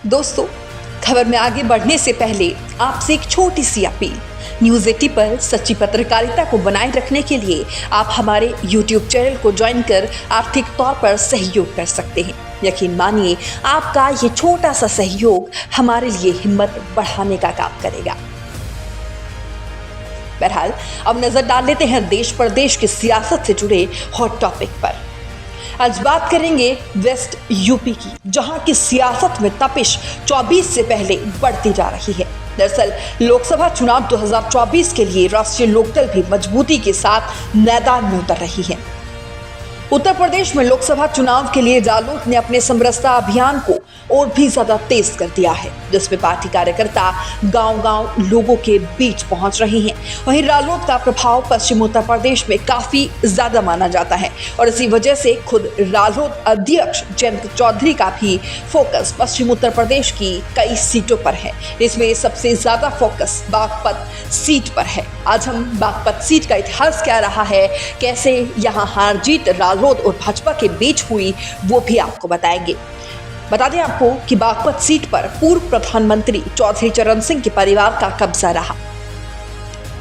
दोस्तों, खबर में आगे बढ़ने से पहले आपसे एक छोटी सी अपील। न्यूज़ 80 पर सच्ची पत्रकारिता को बनाए रखने के लिए आप हमारे YouTube चैनल को ज्वाइन कर आर्थिक तौर पर सहयोग कर सकते हैं। यकीन मानिए, आपका ये छोटा सा सहयोग हमारे लिए हिम्मत बढ़ाने का काम करेगा। बहरहाल, अब नजर डाल लेते हैं देश प्रदेश की सियासत से जुड़े हॉट टॉपिक पर। आज बात करेंगे वेस्ट यूपी की, जहां की सियासत में तपिश 24 से पहले बढ़ती जा रही है। दरअसल लोकसभा चुनाव 2024 के लिए राष्ट्रीय लोकदल भी मजबूती के साथ मैदान में उतर रही है। उत्तर प्रदेश में लोकसभा चुनाव के लिए रालोद ने अपने समरसता अभियान को और भी ज्यादा तेज कर दिया है, जिसमें पार्टी कार्यकर्ता गांव-गांव लोगों के बीच पहुंच रहे हैं। वहीं रालोद का प्रभाव पश्चिम उत्तर प्रदेश में काफी ज्यादा माना जाता है और इसी वजह से खुद रालोद अध्यक्ष जयंत चौधरी का भी फोकस पश्चिम उत्तर प्रदेश की कई सीटों पर है। इसमें सबसे ज्यादा फोकस बागपत सीट पर है। आज हम बागपत सीट का इतिहास क्या रहा है, कैसे यहाँ हार जीत रालोद और भाजपा के बीच हुई, वो भी आपको बताएंगे। बता दें आपको कि बागपत सीट पर पूर्व प्रधानमंत्री चौधरी चरण सिंह के परिवार का कब्जा रहा।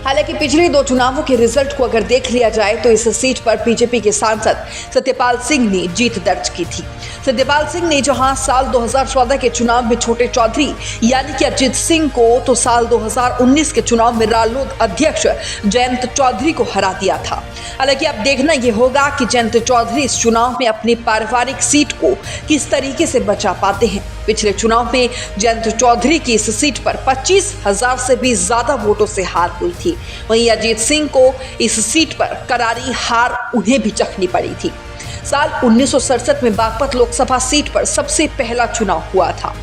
हालांकि पिछले 2 चुनावों के रिजल्ट को अगर देख लिया जाए तो इस सीट पर बीजेपी के सांसद सत्यपाल सिंह ने जीत दर्ज की थी। सत्यपाल सिंह ने जहां साल 2014 के चुनाव में छोटे चौधरी यानी कि अजित सिंह को, तो साल 2019 के चुनाव में रालोद अध्यक्ष जयंत चौधरी को हरा दिया था। हालांकि अब देखना यह होगा कि जयंत चौधरी इस चुनाव में अपनी पारिवारिक सीट को किस तरीके से बचा पाते हैं। पिछले चुनाव में जयंत चौधरी की इस सीट पर 25,000 से भी ज्यादा वोटों से हार हुई थी। वहीं अजित सिंह को इस सीट पर करारी हार उन्हें भी चखनी पड़ी थी। साल 1967 में बागपत लोकसभा सीट पर सबसे पहला चुनाव हुआ था।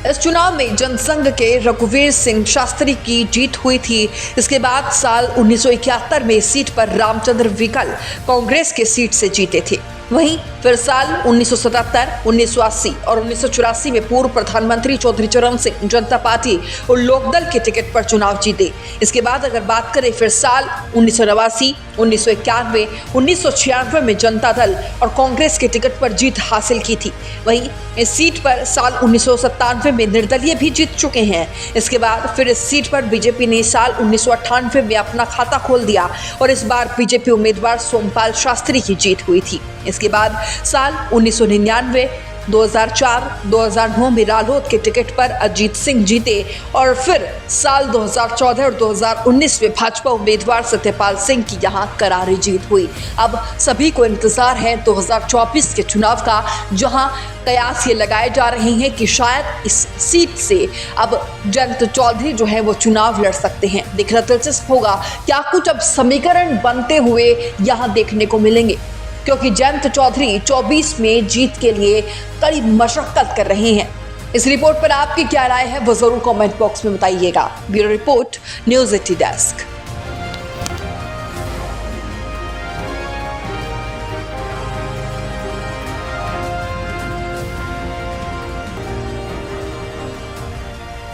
इस चुनाव में जनसंघ के रघुवीर सिंह शास्त्री की जीत हुई थी। इसके बाद साल 1971 में इस सीट पर रामचंद्र विकल कांग्रेस के सीट से जीते थे। वहीं फिर साल 1977, 1980 और 1984 में पूर्व प्रधानमंत्री चौधरी चरण सिंह जनता पार्टी और लोकदल के टिकट पर चुनाव जीते। इसके बाद अगर बात करें फिर साल 1989, 1991, 1996 में जनता दल और कांग्रेस के टिकट पर जीत हासिल की थी। वहीं इस सीट पर साल 1997 में निर्दलीय भी जीत चुके हैं। इसके बाद फिर इस सीट पर बीजेपी ने साल 1998 में अपना खाता खोल दिया और इस बार बीजेपी उम्मीदवार सोमपाल शास्त्री की जीत हुई थी। इसके बाद साल 1999, 2004, 2009 में रालोद के टिकट पर अजीत सिंह जीते और फिर साल 2014 और 2019 में भाजपा उम्मीदवार सत्यपाल सिंह की यहां करारी जीत हुई। अब सभी को इंतजार है 2024 के चुनाव का, जहां कयास ये लगाए जा रहे हैं कि शायद इस सीट से अब जयंत चौधरी जो है वो चुनाव लड़ सकते हैं। देखना दिलचस्प होगा क्या कुछ अब समीकरण बनते हुए यहाँ देखने को मिलेंगे, क्योंकि जयंत चौधरी 24 में जीत के लिए कड़ी मशक्कत कर रहे हैं। इस रिपोर्ट पर आपकी क्या राय है वो जरूर कमेंट बॉक्स में बताइएगा। Bureau report, news 80 desk.